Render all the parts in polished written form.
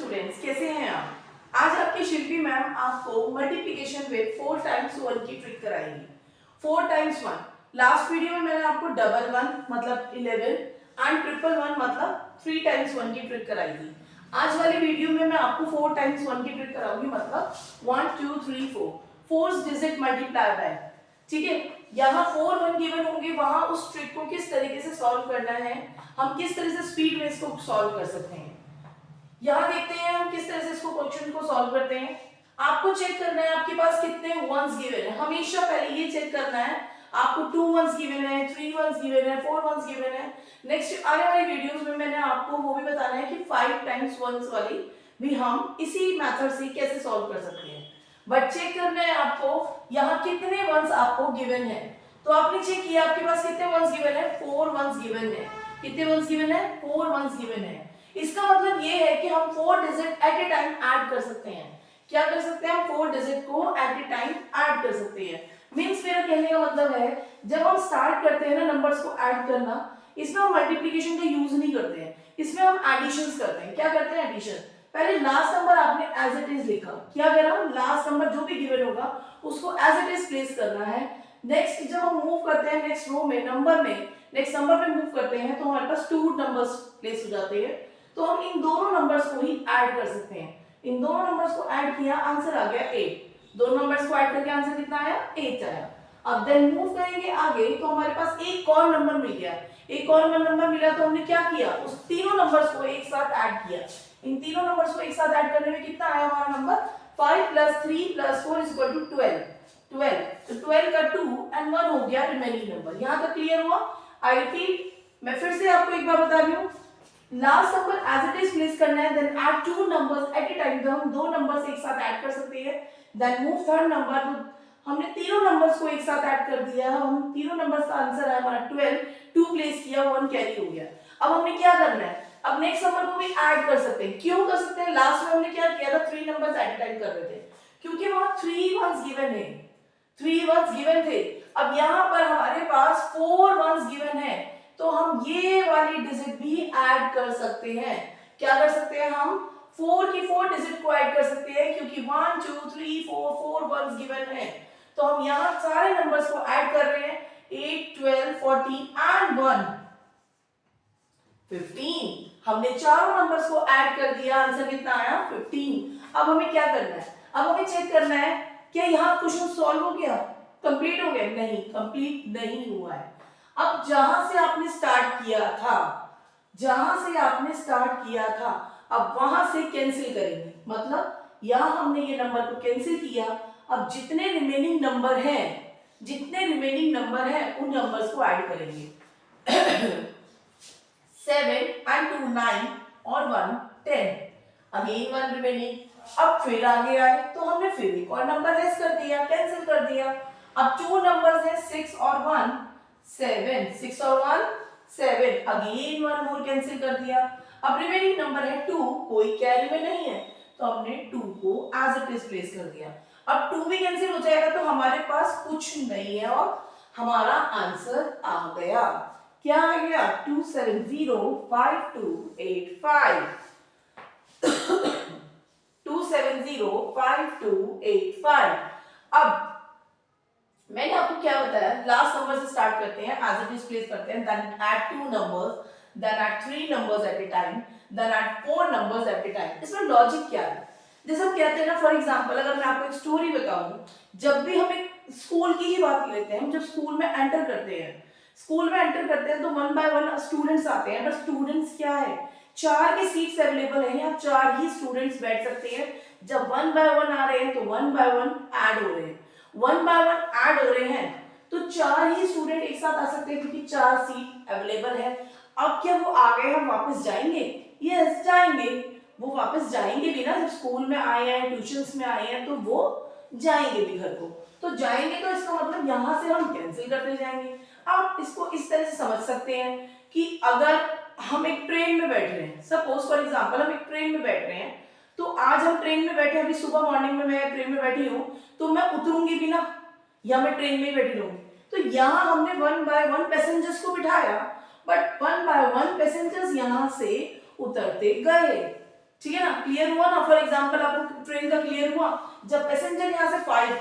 Students, कैसे हैं आप? आज आपकी शिल्पी मैम आपको मल्टीप्लिकेशन विद 4 टाइम्स 1 की ट्रिक कराएंगी। 4 टाइम्स 1। लास्ट वीडियो में मैंने आपको डबल 1 मतलब 11 एंड ट्रिपल 1 मतलब 3 टाइम्स 1 की ट्रिक कराई थी। आज वाली वीडियो में मैं आपको 4 टाइम्स 1 की ट्रिक कराऊंगी, मतलब 1 2 3 4 4 डिजिट मल्टीप्लाई बाय। ठीक है, यहाँ 4 1 गिवन होंगे, वहां उस ट्रिक को किस तरीके से सॉल्व करना है, हम किस तरह से स्पीड में इसको सॉल्व कर सकते हैं। यहाँ देखते हैं हम किस तरह से इसको क्वेश्चन को सॉल्व करते हैं। आपको चेक करना है आपके पास कितने वंस गिवन है। हमेशा पहले ये चेक करना है आपको 2 वंस गिवन है, 3 वंस गिवन है, 4 वंस गिवन है। नेक्स्ट आने वाली वीडियोस में मैंने आपको वो भी बताना है कि 5 टाइम्स वंस वाली भी हम इसी मेथड से कैसे सॉल्व कर सकते हैं। बट चेक करना है आपको यहाँ कितने वंस आपको गिवन है। तो आपने चेक किया आपके पास कितने वंस गिवन है, 4 वंस गिवन है। कितने वंस गिवन है, 4 वंस गिवन है। इसका मतलब ये है कि हम 4 digit at a time add कर सकते हैं। क्या कर सकते हैं, हम 4 डिजिट को एट ए टाइम ऐड कर सकते हैं। मींस मेरा कहने का मतलब है जब हम स्टार्ट करते हैं ना नंबर्स को ऐड करना, इसमें हम मल्टीप्लिकेशन का यूज नहीं करते हैं, इसमें हम एडिशंस करते हैं। क्या करते हैं, एडिशन। पहले लास्ट नंबर आपने एज इट इज लिखा, क्या करा, लास्ट नंबर जो भी गिवन होगा उसको एज इट इज प्लेस करना है। नेक्स्ट जब हम मूव करते हैं नेक्स्ट रो में नंबर में, नेक्स्ट नंबर पे मूव करते हैं तो हमारे पास 2 नंबर्स प्लेस हो जाते हैं। तो हम इन दोनों नंबर्स को ही ऐड कर सकते हैं। इन दोनों नंबर्स को ऐड किया, आंसर आ गया 8। दोनों नंबर्स को ऐड करके आंसर कितना आया, 8 आया। अब देन मूव करेंगे आगे तो हमारे पास एक और नंबर मिल गया। एक और नंबर मिला तो हमने क्या किया, उस तीनों नंबर्स को एक साथ ऐड किया। इन तीनों नंबर्स को एक साथ ऐड करने में कितना आया हमारा नंबर, 5 + 3 + 4 = 12। 12 तो 12 का 2 एंड 1 हो गया रिमेनिंग नंबर। यहां तक क्लियर हुआ। आई रिपीट, मैं फिर से आपको एक बार बता रही हूँ, last number as it is place करना है, then add 2 numbers at a time. तो हम 2 नंबर्स एक साथ ऐड कर सकते हैं। देन मूव थर्ड नंबर, तो हमने तीनों नंबर्स को एक साथ ऐड कर दिया है। हम तीनों नंबर्स का आंसर है हमारा 12। 2 प्लेस किया, 1 कैरी हो गया। अब हमने क्या करना है, अब नेक्स्ट नंबर को भी ऐड कर सकते हैं। क्यों कर सकते हैं, लास्ट में हमने क्या किया था, 3 नंबर्स एट ए टाइम कर रहे थे, क्योंकि वहां 3 वंस गिवन है, 3 वंस गिवन थे। अब यहाँ पर हमारे पास 4 वंस गिवन है, तो हम ये वाली डिजिट भी ऐड कर सकते हैं। क्या कर सकते हैं, हम 4 की 4 डिजिट को ऐड कर सकते हैं, क्योंकि 1 2 3 4 4 वंस गिवन है। तो हम यहाँ सारे नंबर्स को ऐड कर रहे हैं, 8 12 14 एंड 1 15। हमने चारों नंबर्स को ऐड कर दिया, आंसर कितना आया, 15। अब हमें क्या करना है, अब हमें चेक करना है क्या यहाँ क्वेश्चन सॉल्व हो गया, कंप्लीट हो गया, नहीं कंप्लीट नहीं हुआ है। अब जहां से आपने स्टार्ट किया था, जहां से आपने स्टार्ट किया था, अब वहां से कैंसिल करेंगे। मतलब यहां हमने ये नंबर को कैंसिल किया। अब जितने रिमेनिंग नंबर हैं, जितने रिमेनिंग नंबर हैं उन नंबर्स को ऐड करेंगे। 7 and 2 9 और 1 10। Again 1 remaining. अब फिर आगे आए तो हमने फिर एक और नंबर लेस कर दिया, कैंसिल कर दिया। अब 2 नंबर्स हैं 6 और 1 7। 6 और 1 7। अगेन 1 मोर कैंसिल कर दिया। अब रिमेनिंग नंबर है 2, कोई कैरी में नहीं है, तो हमने 2 को एज इट इज प्लेस कर दिया। अब 2 भी कैंसिल हो जाएगा तो हमारे पास कुछ नहीं है और हमारा आंसर आ गया। क्या आ गया, 2705285। 2705285। अब मैंने आपको क्या बताया, लास्ट नंबर से स्टार्ट करते हैं, एज इट इज प्लेस करते हैं, then add 2 numbers, then add 3 numbers at a time, then add 4 numbers at a time. इसमें लॉजिक क्या है, जैसे हम कहते हैं ना, फॉर एग्जांपल अगर मैं आपको एक स्टोरी बताऊं, जब भी हम एक स्कूल की ही बात लेते हैं, हम जब स्कूल में एंटर करते हैं, स्कूल में एंटर करते हैं तो 1 बाय 1 स्टूडेंट्स आते हैं। बट स्टूडेंट्स क्या है, 4 की सीट्स अवेलेबल है, यहाँ 4 ही स्टूडेंट्स बैठ सकते हैं। जब 1 बाय 1 आ रहे हैं तो 1 बाय 1 ऐड हो रहे हैं, 1 बाय 1 ऐड हो रहे हैं, तो 4 ही स्टूडेंट एक साथ आ सकते हैं, क्योंकि 4 सीट अवेलेबल है। अब क्या वो आ गए, हम वापस जाएंगे, यस जाएंगे, वो वापस जाएंगे भी ना, जब स्कूल में आए हैं, ट्यूशंस में आए हैं, तो वो जाएंगे भी घर को। तो जाएंगे तो इसका मतलब यहाँ से हम कैंसिल करते जाएंगे। आप इसको इस तरह से समझ सकते हैं कि अगर हम एक ट्रेन में बैठ रहे हैं, सपोज फॉर एग्जांपल हम एक ट्रेन में बैठ रहे हैं, तो आज हम ट्रेन में बैठे, अभी सुबह मॉर्निंग में मैं ट्रेन में बैठी हूँ, तो मैं उतरूंगी भी ना, या मैं ट्रेन में ही बैठी रहूंगी। तो यहाँ हमने 1 बाय 1 पैसेंजर्स को बिठाया, बट 1 बाय 1 पैसेंजर्स यहाँ से उतरते गए। ठीक है ना, क्लियर हुआ ना। फॉर एग्जांपल आपको ट्रेन का क्लियर हुआ, जब पैसेंजर यहाँ से 5,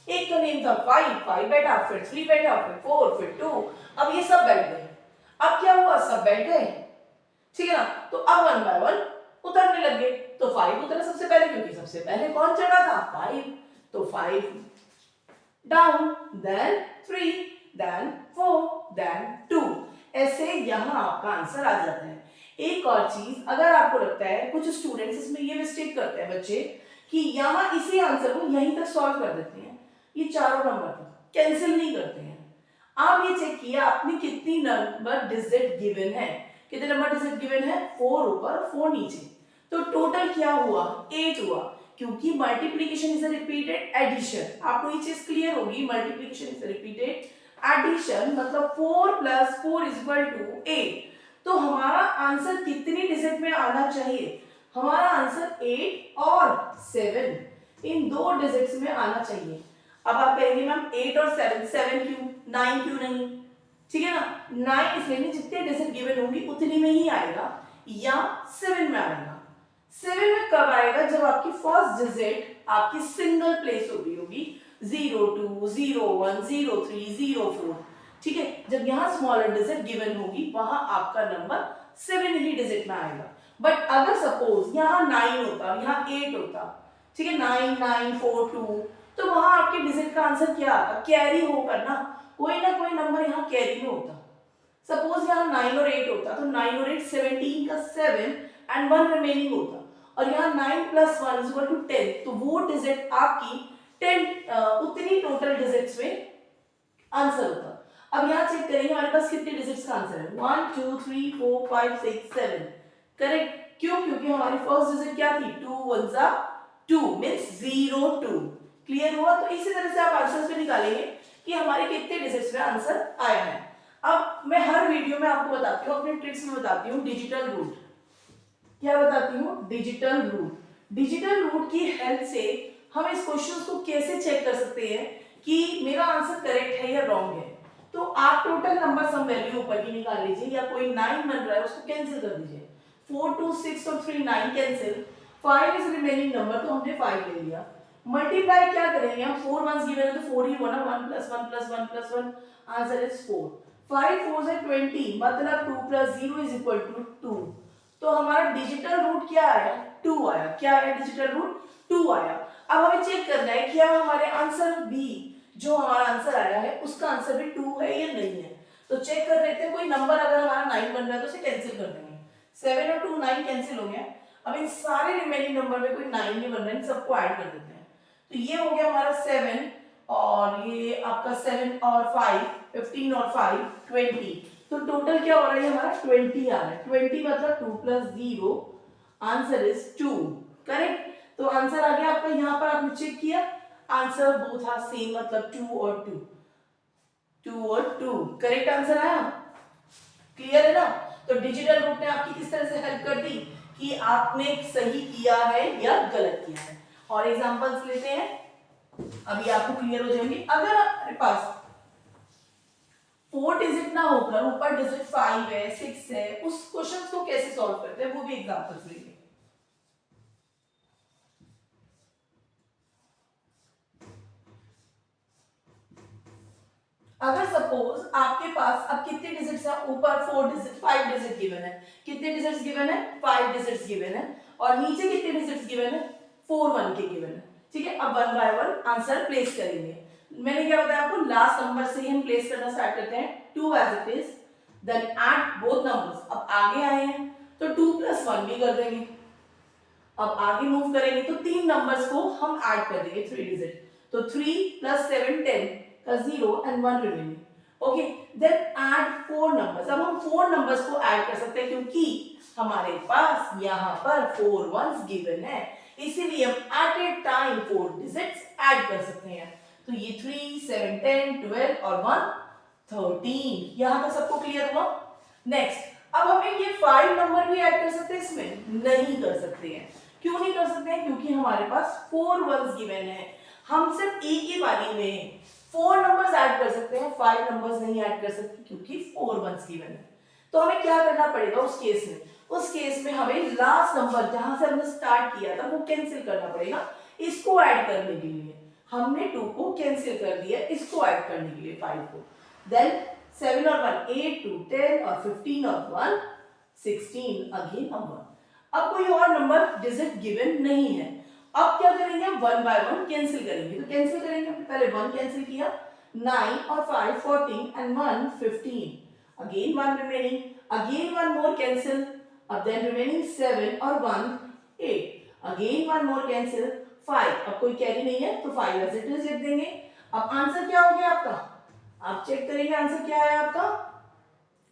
एक का नेम था 5 बैठा, फिर 3 बैठा, फिर 4, फिर 2, अब ये सब बैठ गए। अब क्या हुआ, सब बैठ गए, ठीक है ना। तो अब 1 बाय 1 उतरने लग गए। तो 5 उतरा सबसे पहले, क्योंकि सबसे पहले कौन चढ़ा था, 5। तो 5 डाउन, देन 3, देन 4, देन 2। ऐसे यहाँ आपका आंसर आ जाता है। एक और चीज, अगर आपको लगता है, कुछ स्टूडेंट्स इसमें ये मिस्टेक करते हैं बच्चे, कि यहाँ इसी आंसर को यहीं तक सॉल्व कर देते हैं, ये चारों नंबर तक कैंसिल नहीं करते हैं। आप ये चेक किया आपने कितनी नंबर डिजिट गिवन है, कितने नंबर डिजिट गिवन है, 4 ऊपर 4 नीचे। तो टोटल क्या हुआ, 8 हुआ, क्योंकि multiplication is a repeated addition. आपको ये चीज क्लियर होगी, multiplication is a repeated addition, मतलब 4 + 4 = 8। तो हमारा आंसर कितनी डिजिट में आना चाहिए, हमारा आंसर 8 और 7 इन 2 डिजिट्स में आना चाहिए। अब आप कहेंगे मैम 8 और 7 क्यों, 9 क्यों नहीं, ठीक है ना। 9 इसलिए नहीं, जितने डिजिट गिवन होंगी उतनी में ही आएगा, या 7 में आएगा। 7 में कब आएगा, जब आपकी फर्स्ट डिजिट आपकी सिंगल प्लेस हो गई होगी, 02, 01, 03, 04, ठीक है। जब यहाँ स्मॉलर डिजिट गिवन होगी, वहां आपका नंबर 7 ही डिजिट में आएगा। बट अगर सपोज यहाँ 9 होता, यहाँ 8 होता, ठीक है, 9, 9, 4, 2, तो वहां आपके डिजिट का आंसर क्या आता, कैरी होकर ना कोई नंबर यहाँ कैरी में होता। सपोज यहाँ 9 और 8 होता, तो 9 और 8 17 का 7 एंड 1 रिमेनिंग होता, और यहाँ 9 + 1 = 10, तो वो डिजिट आपकी 10 उतनी टोटल डिजिट्स में आंसर होता। अब यहाँ चेक करेंगे हमारे पास कितने डिजिट्स का आंसर है, 1 2 3 4 5 6 7, करेक्ट। क्यों, क्योंकि हमारी फर्स्ट डिजिट क्या थी, 2 1 2 मींस 02। क्लियर हुआ। तो इसी तरह से आप आंसर्स पे निकालेंगे कि हमारे कितने डिजिट्स में आंसर आया है। अब मैं हर वीडियो में आपको बताती हूँ, अपने ट्रिक्स में बताती हूँ डिजिटल रूट। क्या बताती हूँ, डिजिटल रूट। डिजिटल रूट की हेल्प से हम इस क्वेश्चन को कैसे चेक कर सकते हैं कि मेरा आंसर करेक्ट है या रॉन्ग है। तो आप टोटल नंबर सम वैल्यू ऊपर की निकाल लीजिए, या कोई 9 बन रहा है उसको कैंसिल कर दीजिए, 4 2 6 और 3 9 कैंसिल, 5 इज रिमेनिंग नंबर, तो हमने 5 ले लिया। मल्टीप्लाई क्या करेंगे हम, 4 वंस गिवन है तो 4 ही हुआ ना, 1 + 1 + 1 + 1, आंसर इज 4। 5 4 से 20, मतलब 2 + 0 = 2। तो हमारा डिजिटल रूट क्या आया, 2 आया। क्या आया, डिजिटल रूट 2 आया। अब हमें चेक करना है क्या हमारे आंसर बी, जो हमारा आंसर आया है उसका आंसर भी 2 है या नहीं है। तो चेक कर लेते हैं, कोई नंबर अगर हमारा 9 बन रहा है तो उसे कैंसिल कर देंगे, 7 और 2 9 कैंसिल हो गया। अब इन सारे रिमेनिंग नंबर में कोई 9 नहीं बन रहा है, इन सबको ऐड कर देते हैं। तो ये हो गया हमारा 7, और ये आपका 7 और 5 15 और 5 20, तो टोटल क्या हो रहा है हमारा 20 आ रहा है। 20 मतलब 2 + 0, आंसर इज 2, करेक्ट। तो आंसर आ गया आपका, यहाँ पर आपने चेक किया आंसर बोथ आर सेम, मतलब 2 और 2, 2 और 2, करेक्ट आंसर आया। क्लियर है ना। तो डिजिटल रूट ने आपकी किस तरह से हेल्प कर दी कि आपने सही किया है या गलत किया है। और एग्जांपल्स लेते हैं, अभी आपको क्लियर हो जाएंगे। अगर आपके पास 4 डिजिट ना होकर ऊपर डिजिट 5 है 6 है, उस क्वेश्चन को कैसे सॉल्व करते हैं वो भी एग्जांपल्स लेंगे। अगर सपोज आपके पास अब कितने डिजिट्स है, ऊपर 4 डिजिट 5 डिजिट गिवन है, कितने डिजिट्स गिवन है, 5 डिजिट्स गिवन है, और नीचे कितने डिजिट्स गिवन है, 4 1 के गिवन है, ठीक है। अब 1 बाय 1 आंसर प्लेस करेंगे। मैंने क्या बताया आपको, लास्ट नंबर से ही हम प्लेस करना स्टार्ट करते हैं, 2 as it is, then add both numbers. अब आगे आए हैं तो 2 + 1 भी कर देंगे। अब आगे मूव करेंगे तो 3 नंबर्स को हम ऐड कर देंगे, 3 डिजिट, तो 3 + 7 10 का 0 and 1 remaining, okay. Then add 4 numbers. अब हम 4 नंबर्स को ऐड कर सकते हैं क्योंकि हमारे पास यहाँ पर 4 वंस गिवन है, इसीलिए हम at a time 4 digits add कर सकते हैं। तो ये 3 7 10 12 और 1 13, यहाँ तक सबको क्लियर हुआ। नेक्स्ट, अब हमें ये 5 नंबर भी ऐड कर सकते हैं, इसमें नहीं कर सकते हैं। क्यों नहीं कर सकते हैं, क्योंकि हमारे पास 4 वंस गिवन है, हम सिर्फ एक ही बारी में 4 नंबर्स ऐड कर सकते हैं, 5 नंबर्स नहीं ऐड कर सकते क्योंकि 4 वंस गिवन है। तो हमें क्या करना पड़ेगा उस केस में, उस केस में हमें लास्ट नंबर जहां से हमने स्टार्ट किया था वो कैंसिल करना पड़ेगा इसको ऐड करने के लिए। हमने 2 को कैंसिल कर दिया इसको ऐड करने के लिए 5 को। देन 7 और 1 8 2 10 और 15 और 1 16 अगेन 1। अब कोई और नंबर डिजिट गिवन नहीं है। अब क्या करेंगे, 1 बाय 1 कैंसिल करेंगे। तो कैंसिल करेंगे, पहले 1 कैंसिल किया, 9 और 5 14 and 1 15, again 1 remaining, again 1 more cancel, अब then remaining 7 और 1 8, again 1 more cancel 5, अब कोई कैरी नहीं है तो 5 एज इट इज लिख देंगे। अब आंसर क्या हो गया आपका, आप चेक करेंगे आंसर क्या है आपका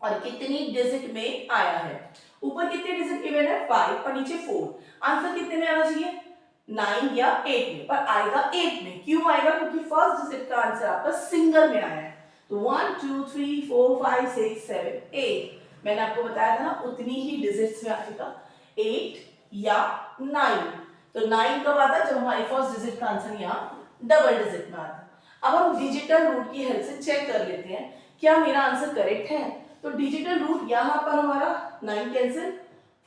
और कितनी डिजिट में आया है। ऊपर कितने डिजिट गिवन है 5 और नीचे 4, आंसर कितने में आना चाहिए 9 या 8 में, पर आएगा 8 में। क्यों आएगा, क्योंकि फर्स्ट डिजिट का आंसर आपका सिंगल में आया है। तो 1 2 3 4 5 6 7 8, मैंने आपको बताया था ना उतनी ही डिजिट्स में आएगा 8 या 9। तो 9 कब आता है, जब हमारे फर्स्ट डिजिट का आंसर यहाँ डबल डिजिट में आता है। अब हम डिजिटल रूट की हेल्प से चेक कर लेते हैं क्या मेरा आंसर करेक्ट है। तो डिजिटल रूट यहाँ पर हमारा 9 कैंसिल,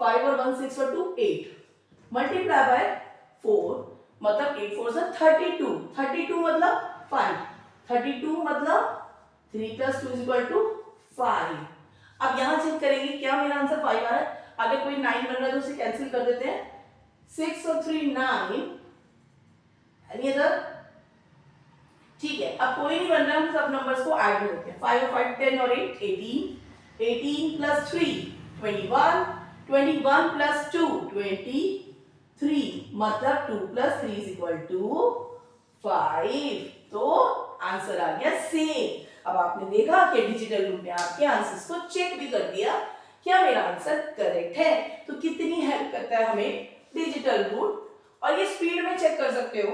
5 और 1 6 और 2 8, मल्टीप्लाई बाय 4, मतलब 8 4 से 32, 32 मतलब 5, 32 मतलब 3 plus 2 is equal to 5। अब यहाँ चेक करेंगे क्या मेरा आंसर 5 आ रहा है। अगर कोई 9 बन रहा है तो उसे कैंसिल कर देते हैं, 6 और 3 9, एनी अदर, ठीक है। अब कोई नहीं बन रहा है, हम सब नंबर्स को ऐड कर देते हैं, 5 और 5 10 और 8 18, 18 plus 3 21, 21 plus 2 23, मतलब 2 plus 3 is equal to 5। तो आंसर आ गया सेम। अब आपने देखा कि डिजिटल रूट ने आपके आंसर्स को चेक भी कर दिया क्या मेरा आंसर करेक्ट है। तो कितनी हेल्प करता है हमें डिजिटल रूट, और ये स्पीड में चेक कर सकते हो।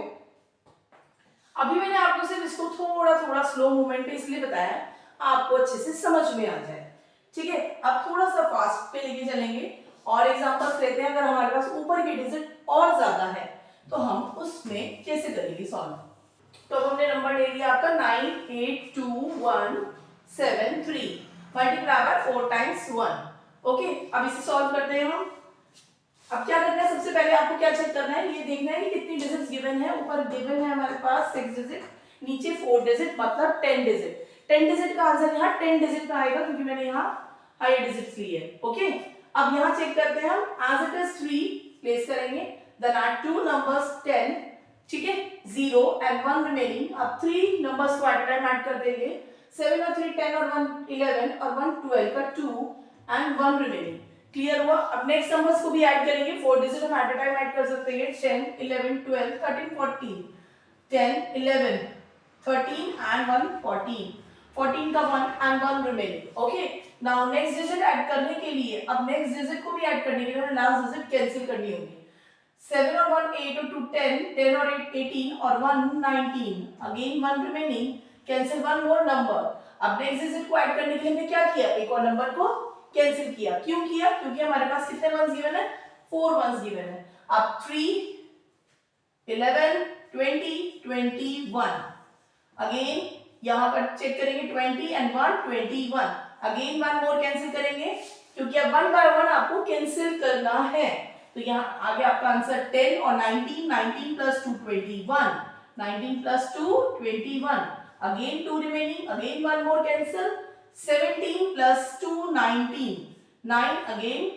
अभी मैंने आपको सिर्फ इसको थोड़ा थोड़ा स्लो मूवमेंट पे इसलिए बताया आपको अच्छे से समझ में आ जाए, ठीक है। अब थोड़ा सा फास्ट पे लेके चलेंगे और एग्जांपल्स लेते हैं। अगर हमारे पास ऊपर की डिजिट और ज्यादा है तो हम उसमें कैसे करेंगे सॉल्व। तो अब हमने नंबर ले लिया आपका 9 8 2 1 7 3, मल्टीप्लाई बाय 4 टाइम्स 1। ओके, अब इसे सॉल्व करते हैं हम। अब क्या करना है, सबसे पहले आपको क्या चेक करना है, ये देखना है कि कितनी डिजिट्स गिवन है। ऊपर गिवन है हमारे पास 6 डिजिट, नीचे 4 डिजिट, मतलब 10 डिजिट। 10 डिजिट का आंसर यहाँ 10 डिजिट में आएगा क्योंकि मैंने यहाँ हायर डिजिट्स ली है। ओके, अब यहाँ चेक करते हैं हम, एज इट इज 3 प्लेस करेंगे, देन एड 2 नंबर्स 10, ठीक है, 0 and 1 रिमेनिंग। अब 3 नंबर्स को एट अ टाइम ऐड कर देंगे, 7 और 3 10 और 1 11 और 1 12 का 2 and 1 रिमेनिंग। क्लियर हुआ। अब नेक्स्ट नंबर्स को भी ऐड करेंगे, 4 डिजिट हम एट अ टाइम ऐड कर सकते हैं, 10 11 12 13 14, 10 11 13 and 1 14, 14 का 1 and 1 remaining. Okay, now next digit add करने के लिए, अब नेक्स्ट डिजिट को भी ऐड करने के लिए हमें लास्ट डिजिट कैंसिल करनी होगी। 7 और 1 8 और 2 10, 10 और 8 18 और 1 19, अगेन 1 रिमेनिंग, कैंसिल 1 मोर नंबर। अब नेक्स्ट डिजिट को ऐड करने के लिए हमने क्या किया, एक और नंबर को कैंसिल किया। क्यों किया, क्योंकि हमारे पास कितने वंस गिवन है, 4 वंस गिवन है। अब 3 11 20 21, अगेन यहां पर चेक करेंगे 20 and 1 21, अगेन 1 मोर कैंसिल करेंगे क्योंकि अब 1 बाय 1 आपको कैंसिल करना है। तो यहाँ आगे आपका आंसर 10 और 19, 19 plus 2 21, 19 plus 2 21, again 2 remaining, again 1 more cancel, 17 plus 2 19, 9 again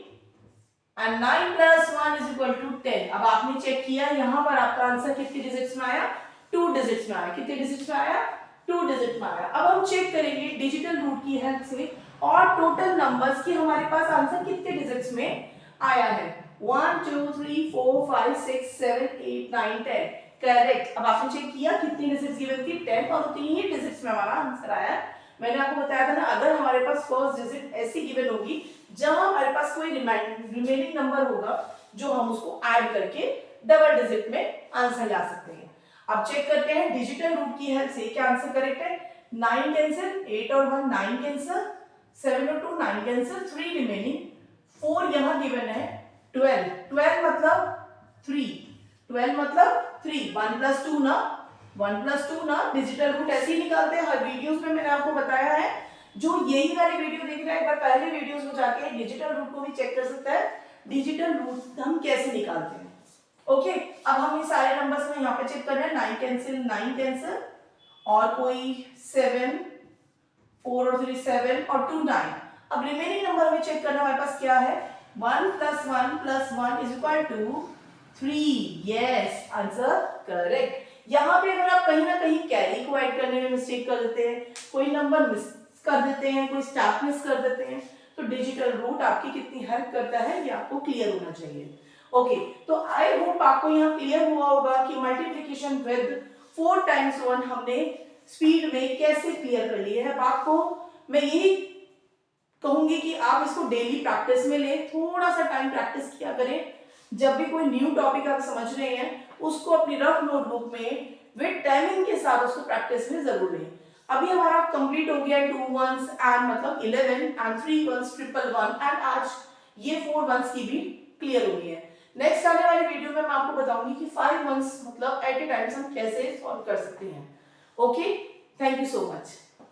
and 9 plus 1 is equal to 10। अब आपने चेक किया यहाँ पर आपका आंसर कितनी डिजिट्स में आया, 2 डिजिट्स में आया। कितने डिजिट्स में आया, 2 डिजिट में आया। अब हम चेक करेंगे डिजिटल रूट की हेल्प से और टोटल नंबर्स की हमारे पास आंसर कितने डिजिट्स में आया है। 1 2 3 4 5 6 7 8 9 10, करेक्ट। अब आपने चेक किया कितनी डिजिट्स गिवन थी, 10, और उतनी ही डिजिट्स में हमारा आंसर आया। मैंने आपको बताया था ना, अगर हमारे पास फर्स्ट डिजिट ऐसी गिवन होगी जब हमारे पास कोई रिमेनिंग नंबर होगा जो हम उसको ऐड करके डबल डिजिट में आंसर ला सकते हैं। अब चेक करते हैं डिजिटल रूट की हेल्प से क्या आंसर करेक्ट है। 9 कैंसिल, 8 और 1 9 कैंसिल, 7 और 2 9 कैंसिल, 3 रिमेनिंग, 4 यहाँ गिवन है, 12 12 मतलब 3, 12 मतलब 3, 1 plus 2 ना, 1 plus 2 ना। डिजिटल रूट ऐसे ही निकालते हैं, हर वीडियोस में मैंने आपको बताया है। जो यही वाली वीडियो देख रहा है, एक बार पहले वीडियोस में जाके डिजिटल रूट को भी चेक कर सकता है, डिजिटल रूट हम कैसे निकालते हैं। ओके, अब हम ये सारे नंबर्स में यहाँ पे चेक कर रहे हैं, 9 कैंसिल और कोई 7, 4 और 3 7 और 2 9। अब रिमेनिंग नंबर में चेक करना, हमारे पास क्या है, 1 + 1 + 1 = 3। Yes, answer correct. यहाँ पे अगर आप कहीं ना कहीं कैरी को ऐड करने में मिस्टेक कर देते हैं, कोई नंबर मिस कर देते हैं, कोई स्टेप मिस कर देते हैं, तो डिजिटल रूट आपकी कितनी हेल्प करता है ये आपको क्लियर होना चाहिए। ओके, तो आई होप आपको यहाँ क्लियर हुआ होगा कि मल्टीप्लिकेशन विद 4 × 1 हमने स्पीड में कैसे क्लियर कर लिया है। आपको मैं यही कहूंगी कि आप इसको डेली प्रैक्टिस में लें, थोड़ा सा टाइम प्रैक्टिस किया करें। जब भी कोई न्यू टॉपिक आप समझ रहे हैं, उसको अपनी रफ नोटबुक में विद टाइमिंग के साथ उसको प्रैक्टिस में जरूर लें। अभी हमारा कंप्लीट हो गया 2 1s एंड मतलब 11 एंड 3 1s 111 एंड आज ये 4 1s की भी क्लियर हो गई है। नेक्स्ट आने वाली वीडियो में मैं आपको बताऊंगी कि 5 1s मतलब एट ए टाइम्स हम कैसे सॉल्व कर सकते हैं। Okay, thank you so much.